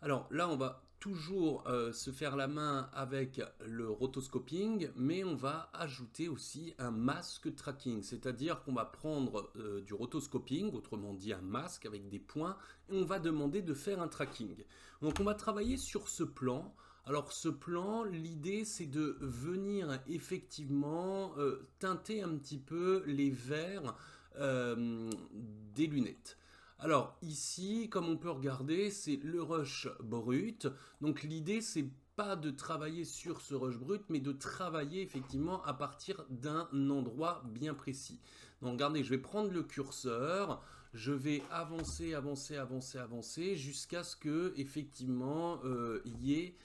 Alors là, on va toujours se faire la main avec le rotoscoping, mais on va ajouter aussi un masque tracking, c'est-à-dire qu'on va prendre du rotoscoping, autrement dit un masque avec des points, et on va demander de faire un tracking. Donc on va travailler sur ce plan. Alors ce plan, l'idée c'est de venir effectivement teinter un petit peu les verres des lunettes. Alors ici, comme on peut regarder, c'est le rush brut. Donc l'idée, c'est pas de travailler sur ce rush brut, mais de travailler effectivement à partir d'un endroit bien précis. Donc regardez, je vais prendre le curseur, je vais avancer, avancer, avancer, avancer, jusqu'à ce que effectivement il y ait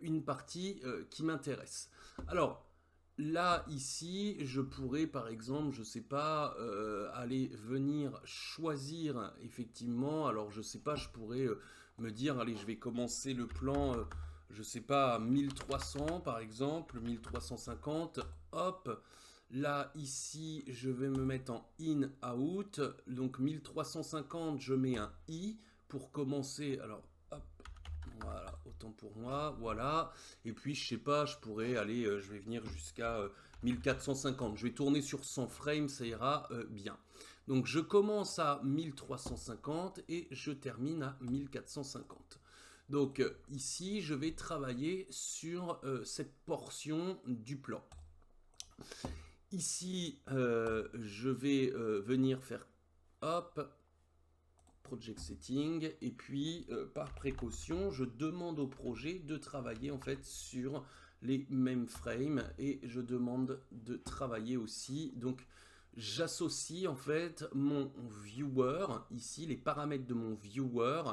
une partie qui m'intéresse. Alors, là, ici, je pourrais, par exemple, je sais pas, aller venir choisir effectivement. Alors, je sais pas, je pourrais me dire, allez, je vais commencer le plan, je sais pas, à 1300 par exemple, 1350. Hop. Là, ici, je vais me mettre en in-out. Donc, 1350, je mets un i pour commencer. Alors, hop. Voilà, autant pour moi, voilà. Et puis, je sais pas, je pourrais aller, je vais venir jusqu'à 1450. Je vais tourner sur 100 frames, ça ira bien. Donc, je commence à 1350 et je termine à 1450. Donc, ici, je vais travailler sur cette portion du plan. Ici, je vais venir faire, hop, project setting, et puis par précaution je demande au projet de travailler en fait sur les mêmes frames, et je demande de travailler aussi, donc j'associe en fait mon viewer, ici les paramètres de mon viewer,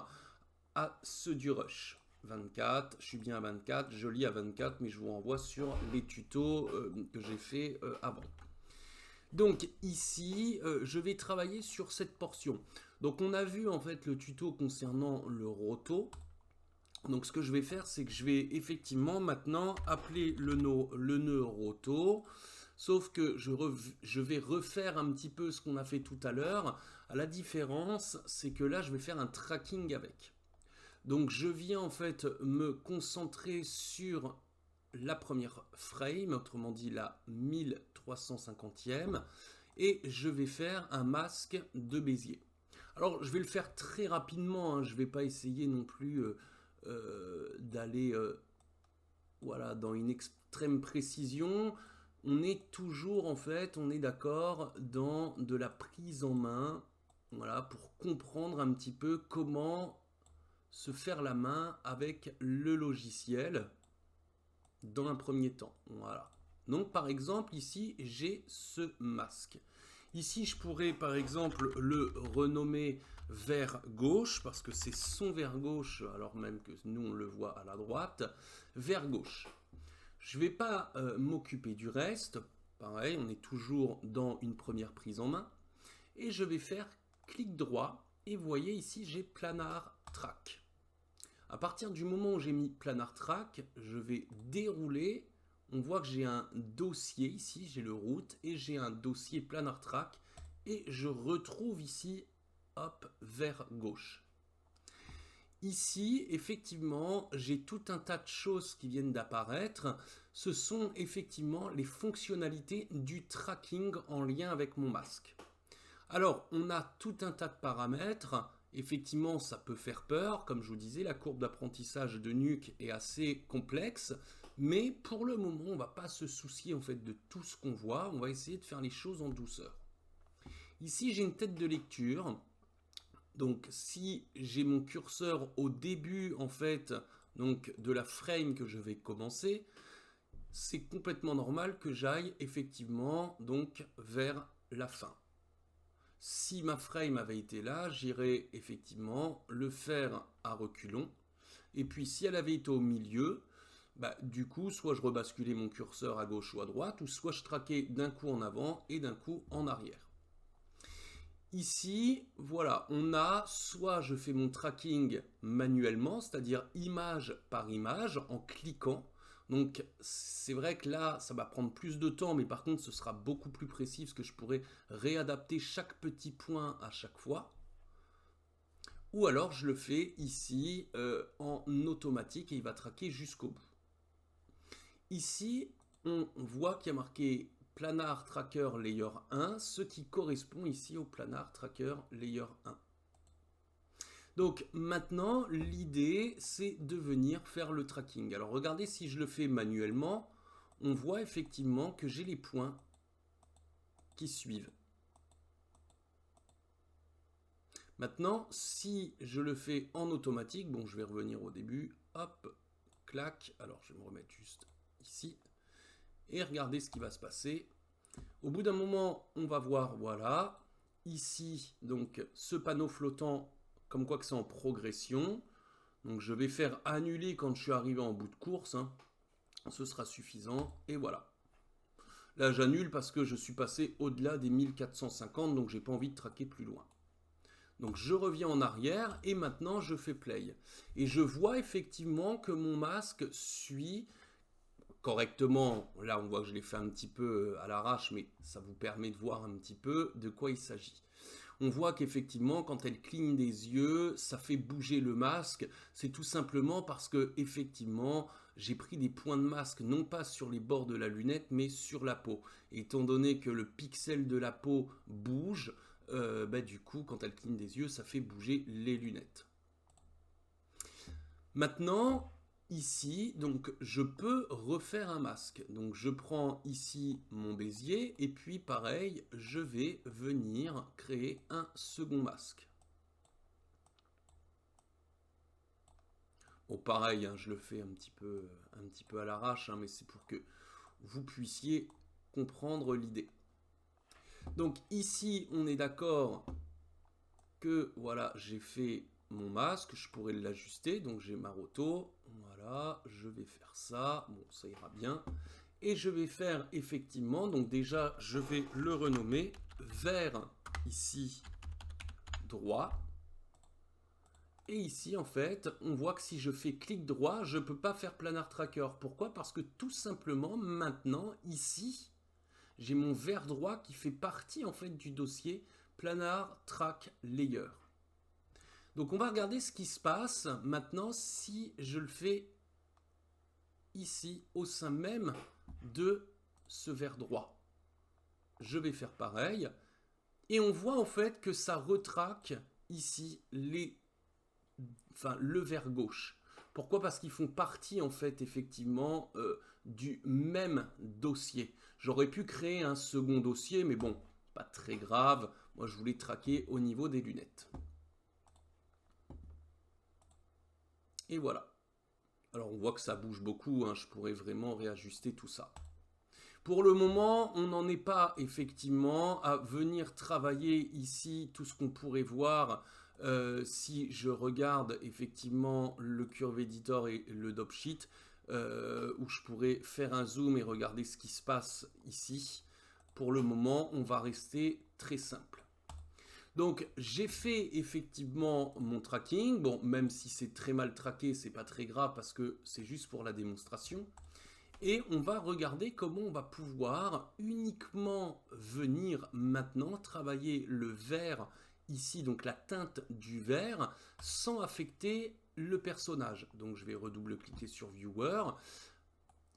à ceux du rush. 24, je suis bien à 24, je lis à 24, mais je vous renvoie sur les tutos que j'ai fait avant. Donc ici, je vais travailler sur cette portion. Donc on a vu en fait le tuto concernant le roto. Donc ce que je vais faire, c'est que je vais effectivement maintenant appeler le nœud roto. Sauf que je vais refaire un petit peu ce qu'on a fait tout à l'heure. La différence, c'est que là, je vais faire un tracking avec. Donc je viens en fait me concentrer sur la première frame, autrement dit la 1350e, et je vais faire un masque de Bézier. Alors je vais le faire très rapidement, hein, je ne vais pas essayer non plus d'aller voilà, dans une extrême précision. On est toujours en fait, on est d'accord, dans de la prise en main, voilà, pour comprendre un petit peu comment se faire la main avec le logiciel dans un premier temps. Voilà. Donc par exemple ici j'ai ce masque. Ici je pourrais par exemple le renommer vers gauche parce que c'est son vers gauche alors même que nous on le voit à la droite. Vers gauche. Je ne vais pas m'occuper du reste. Pareil, on est toujours dans une première prise en main. Et je vais faire clic droit. Et vous voyez ici j'ai planar track. À partir du moment où j'ai mis planar track, je vais dérouler. On voit que j'ai un dossier ici, j'ai le route et j'ai un dossier planar track, et je retrouve ici, hop, vers gauche. Ici, effectivement, j'ai tout un tas de choses qui viennent d'apparaître. Ce sont effectivement les fonctionnalités du tracking en lien avec mon masque. Alors, on a tout un tas de paramètres. Effectivement, ça peut faire peur. Comme je vous disais, la courbe d'apprentissage de Nuke est assez complexe. Mais pour le moment, on ne va pas se soucier en fait de tout ce qu'on voit. On va essayer de faire les choses en douceur. Ici, j'ai une tête de lecture. Donc, si j'ai mon curseur au début en fait donc, de la frame que je vais commencer, c'est complètement normal que j'aille effectivement donc vers la fin. Si ma frame avait été là, j'irais effectivement le faire à reculons. Et puis si elle avait été au milieu, bah, du coup, soit je rebasculais mon curseur à gauche ou à droite, ou soit je traquais d'un coup en avant et d'un coup en arrière. Ici, voilà, on a soit je fais mon tracking manuellement, c'est-à-dire image par image, en cliquant. Donc c'est vrai que là, ça va prendre plus de temps, mais par contre, ce sera beaucoup plus précis, parce que je pourrais réadapter chaque petit point à chaque fois. ou alors je le fais ici en automatique et il va traquer jusqu'au bout. Ici, on voit qu'il y a marqué Planar Tracker Layer 1, ce qui correspond ici au Planar Tracker Layer 1. Donc maintenant, l'idée, c'est de venir faire le tracking. Alors regardez, si je le fais manuellement, on voit effectivement que j'ai les points qui suivent. Maintenant, si je le fais en automatique, bon, je vais revenir au début, hop, clac, alors je vais me remettre juste ici, et regardez ce qui va se passer. Au bout d'un moment, on va voir, voilà, ici, donc ce panneau flottant, comme quoi que c'est en progression. Donc je vais faire annuler quand je suis arrivé en bout de course, hein. Ce sera suffisant, et voilà. Là, j'annule parce que je suis passé au-delà des 1450, donc j'ai pas envie de traquer plus loin. Donc je reviens en arrière et maintenant je fais play. Et je vois effectivement que mon masque suit correctement. Là, on voit que je l'ai fait un petit peu à l'arrache, mais ça vous permet de voir un petit peu de quoi il s'agit. On voit qu'effectivement, quand elle cligne des yeux, ça fait bouger le masque. C'est tout simplement parce que, effectivement, j'ai pris des points de masque, non pas sur les bords de la lunette, mais sur la peau. Et étant donné que le pixel de la peau bouge, du coup, quand elle cligne des yeux, ça fait bouger les lunettes. Maintenant, ici, donc, je peux refaire un masque. Donc, je prends ici mon bézier et puis, pareil, je vais venir créer un second masque. Bon, pareil, hein, je le fais un petit peu à l'arrache, hein, mais c'est pour que vous puissiez comprendre l'idée. Donc ici, on est d'accord que voilà, j'ai fait mon masque, je pourrais l'ajuster, donc j'ai ma roto, voilà, je vais faire ça, bon, ça ira bien. Et je vais faire effectivement, donc déjà, je vais le renommer vers ici, droit. Et ici, en fait, on voit que si je fais clic droit, je ne peux pas faire Planar Tracker. Pourquoi? Parce que tout simplement, maintenant, ici, j'ai mon vert droit qui fait partie, en fait, du dossier Planar Track Layer. Donc, on va regarder ce qui se passe maintenant si je le fais ici, au sein même de ce vert droit. Je vais faire pareil. Et on voit, en fait, que ça retraque ici le vert gauche. Pourquoi? Parce qu'ils font partie en fait effectivement du même dossier. J'aurais pu créer un second dossier, mais bon, pas très grave. Moi, je voulais traquer au niveau des lunettes. Et voilà. Alors, on voit que ça bouge beaucoup, hein. Je pourrais vraiment réajuster tout ça. Pour le moment, on n'en est pas effectivement à venir travailler ici tout ce qu'on pourrait voir si je regarde effectivement le Curve Editor et le Dopsheet, où je pourrais faire un zoom et regarder ce qui se passe ici. Pour le moment, on va rester très simple. Donc, j'ai fait effectivement mon tracking. Bon, même si c'est très mal traqué, c'est pas très grave parce que c'est juste pour la démonstration. Et on va regarder comment on va pouvoir uniquement venir maintenant travailler le vert ici, donc la teinte du vert, sans affecter le personnage. Donc je vais redouble-cliquer sur Viewer.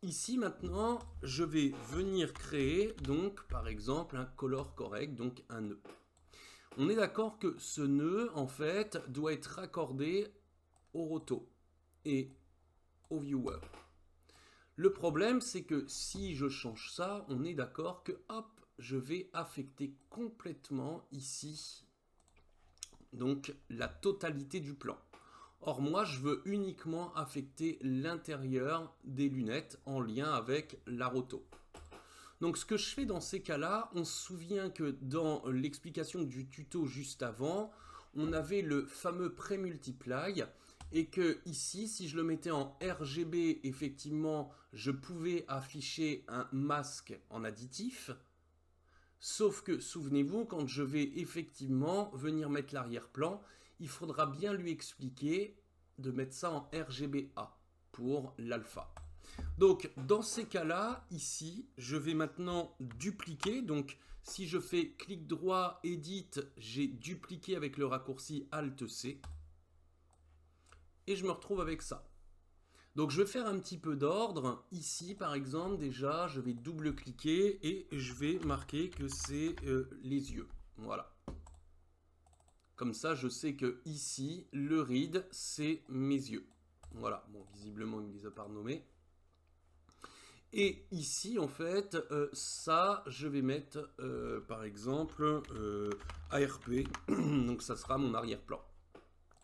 Ici maintenant, je vais venir créer donc par exemple un color correct, donc un nœud. On est d'accord que ce nœud en fait doit être raccordé au roto et au Viewer. Le problème, c'est que si je change ça, on est d'accord que, hop, je vais affecter complètement ici, donc la totalité du plan. Or, moi, je veux uniquement affecter l'intérieur des lunettes en lien avec la roto. Donc, ce que je fais dans ces cas-là, on se souvient que dans l'explication du tuto juste avant, on avait le fameux pré-multiply. Et que ici, si je le mettais en RGB, effectivement, je pouvais afficher un masque en additif. Sauf que, souvenez-vous, quand je vais effectivement venir mettre l'arrière-plan, il faudra bien lui expliquer de mettre ça en RGBA pour l'alpha. Donc, dans ces cas-là, ici, je vais maintenant dupliquer. Donc, si je fais clic droit, Edit, j'ai dupliqué avec le raccourci Alt-C. et je me retrouve avec ça. Donc je vais faire un petit peu d'ordre. Ici par exemple déjà je vais double-cliquer et je vais marquer que c'est les yeux. Voilà. Comme ça je sais que ici le read c'est mes yeux. Voilà, bon visiblement il ne les a pas renommés. Et ici en fait ça je vais mettre par exemple ARP. Donc ça sera mon arrière-plan.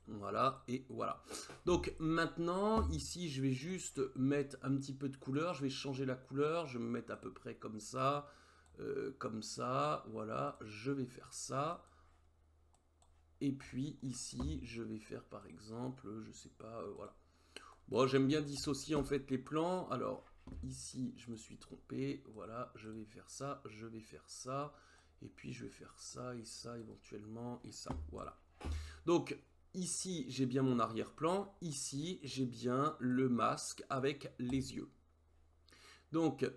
Voilà, et voilà. Donc maintenant, ici, je vais juste mettre un petit peu de couleur. Je vais changer la couleur. Je vais me mettre à peu près comme ça. Voilà. Je vais faire ça. Et puis ici, je vais faire par exemple, je sais pas, voilà. Bon, j'aime bien dissocier en fait les plans. Alors, ici, je me suis trompé. Voilà, je vais faire ça, je vais faire ça. Et puis, je vais faire ça et ça éventuellement et ça. Voilà. Donc, ici, j'ai bien mon arrière-plan. Ici, j'ai bien le masque avec les yeux. Donc,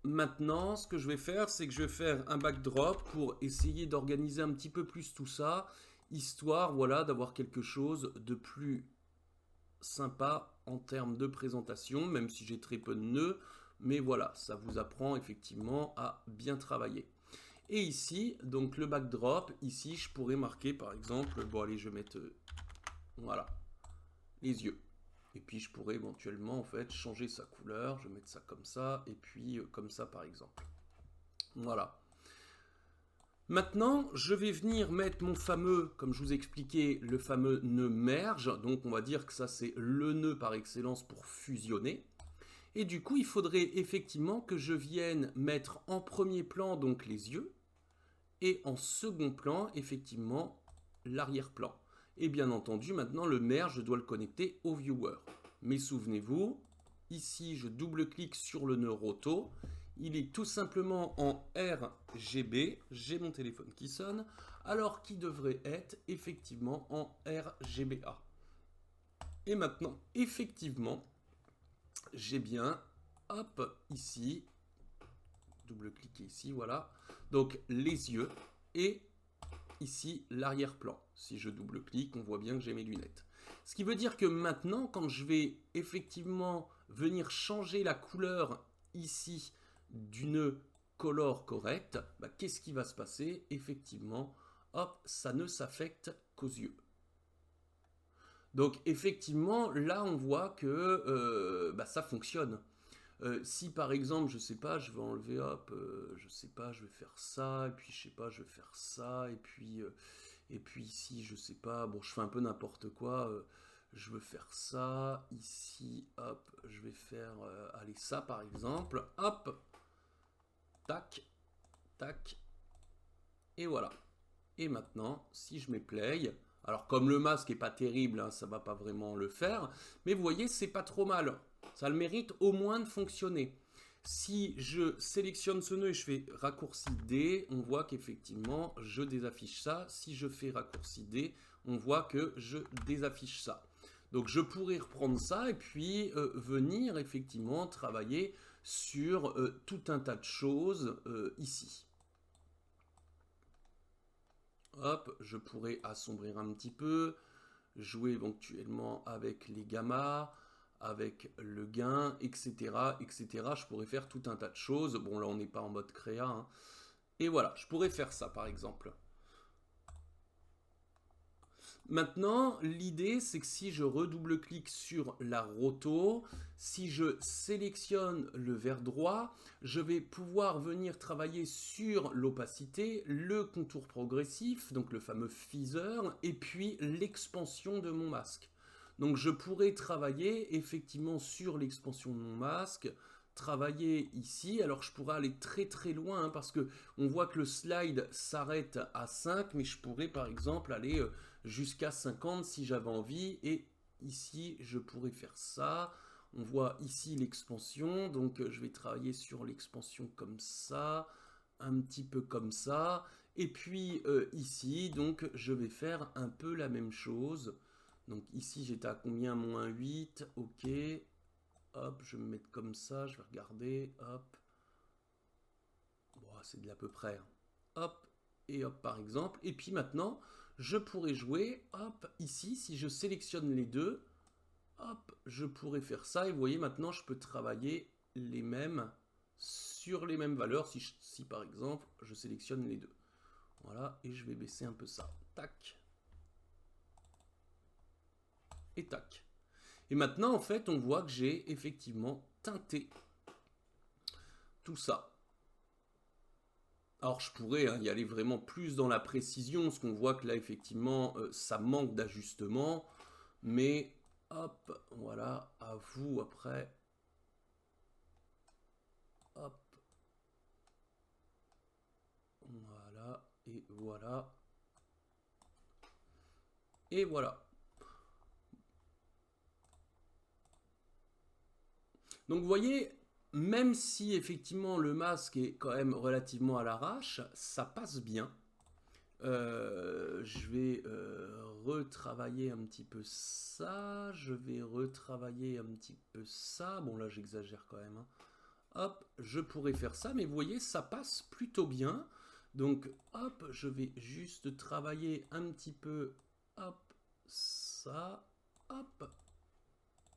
maintenant, ce que je vais faire, c'est que je vais faire un backdrop pour essayer d'organiser un petit peu plus tout ça, histoire, voilà, d'avoir quelque chose de plus sympa en termes de présentation, même si j'ai très peu de nœuds. Mais voilà, ça vous apprend effectivement à bien travailler. Et ici, donc le backdrop, ici, je pourrais marquer par exemple, bon allez, je vais mettre, voilà, les yeux. Et puis je pourrais éventuellement en fait changer sa couleur, je vais mettre ça comme ça, et puis comme ça par exemple. Voilà. Maintenant, je vais venir mettre mon fameux, comme je vous expliquais, le fameux nœud merge. Donc on va dire que ça c'est le nœud par excellence pour fusionner. Et du coup, il faudrait effectivement que je vienne mettre en premier plan donc les yeux, et en second plan, effectivement, l'arrière-plan. Et bien entendu, maintenant, le merge, je dois le connecter au viewer. Mais souvenez-vous, ici, je double-clique sur le nœud roto. Il est tout simplement en RGB. J'ai mon téléphone qui sonne. Alors qu'il devrait être effectivement en RGBA. Et maintenant, effectivement, j'ai bien, hop, ici, double-cliquer ici, voilà. Donc les yeux et ici l'arrière-plan. Si je double-clique, on voit bien que j'ai mes lunettes. Ce qui veut dire que maintenant, quand je vais effectivement venir changer la couleur ici du nœud color correct, bah, qu'est-ce qui va se passer? Effectivement, hop, ça ne s'affecte qu'aux yeux. Donc effectivement, là on voit que bah, ça fonctionne. Si par exemple, je sais pas, je vais enlever, hop, je sais pas, je vais faire ça, et puis je sais pas, je vais faire ça, et puis ici, je sais pas, bon, je fais un peu n'importe quoi, je veux faire ça, ici, hop, je vais faire, allez, ça par exemple, hop, tac, tac, et voilà. Et maintenant, si je mets play, alors comme le masque est pas terrible, hein, ça va pas vraiment le faire, mais vous voyez, c'est pas trop mal. Ça a le mérite au moins de fonctionner. Si je sélectionne ce nœud et je fais raccourci D, on voit qu'effectivement, je désaffiche ça. Si je fais raccourci D, on voit que je désaffiche ça. Donc je pourrais reprendre ça et puis venir effectivement travailler sur tout un tas de choses ici. Hop, je pourrais assombrir un petit peu, jouer éventuellement avec les gammas, avec le gain, etc., etc. Je pourrais faire tout un tas de choses. Bon, là, on n'est pas en mode créa. Hein. Et voilà, je pourrais faire ça, par exemple. Maintenant, l'idée, c'est que si je redouble-clique sur la roto, si je sélectionne le vert droit, je vais pouvoir venir travailler sur l'opacité, le contour progressif, donc le fameux feather, et puis l'expansion de mon masque. Donc je pourrais travailler effectivement sur l'expansion de mon masque, travailler ici. Alors je pourrais aller très très loin hein, parce que on voit que le slide s'arrête à 5, mais je pourrais par exemple aller jusqu'à 50 si j'avais envie. Et ici, je pourrais faire ça. On voit ici l'expansion, donc je vais travailler sur l'expansion comme ça, un petit peu comme ça. Et puis ici, donc je vais faire un peu la même chose. Donc ici, j'étais à combien? Moins 8, ok. Hop, je vais me mettre comme ça, je vais regarder, hop. Bon, c'est de l'à peu près. Hop, et hop par exemple. Et puis maintenant, je pourrais jouer, hop, ici, si je sélectionne les deux, hop, je pourrais faire ça. Et vous voyez, maintenant, je peux travailler les mêmes sur les mêmes valeurs si par exemple, je sélectionne les deux. Voilà, et je vais baisser un peu ça. Tac. Et tac. Et maintenant, en fait, on voit que j'ai effectivement teinté tout ça. Alors, je pourrais y aller vraiment plus dans la précision, parce qu'on voit que là, effectivement, ça manque d'ajustement. Mais, hop, voilà, à vous après. Hop. Voilà, et voilà. Et voilà. Donc vous voyez, même si effectivement le masque est quand même relativement à l'arrache, ça passe bien. Je vais retravailler un petit peu ça. Je vais retravailler un petit peu ça. Bon là j'exagère quand même, hein. Hop, je pourrais faire ça, mais vous voyez, ça passe plutôt bien. Donc hop, je vais juste travailler un petit peu. Hop, ça. Hop.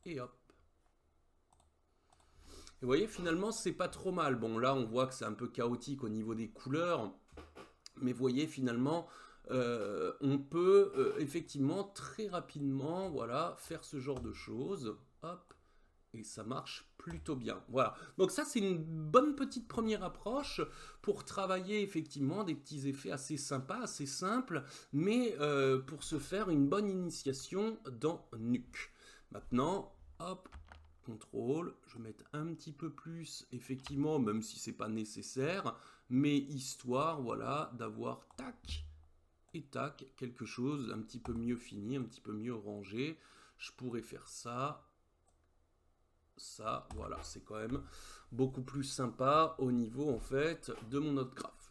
Et hop. Et vous voyez, finalement, c'est pas trop mal. Bon, là, on voit que c'est un peu chaotique au niveau des couleurs. Mais vous voyez, finalement, on peut effectivement très rapidement, voilà, faire ce genre de choses. Hop, et ça marche plutôt bien. Voilà. Donc ça, c'est une bonne petite première approche pour travailler effectivement des petits effets assez sympas, assez simples, mais pour se faire une bonne initiation dans Nuke. Maintenant, hop, contrôle, je vais mettre un petit peu plus, effectivement, même si c'est pas nécessaire, mais histoire, voilà, d'avoir tac et tac, quelque chose un petit peu mieux fini, un petit peu mieux rangé. Je pourrais faire ça, voilà, c'est quand même beaucoup plus sympa au niveau, en fait, de mon autre graphe.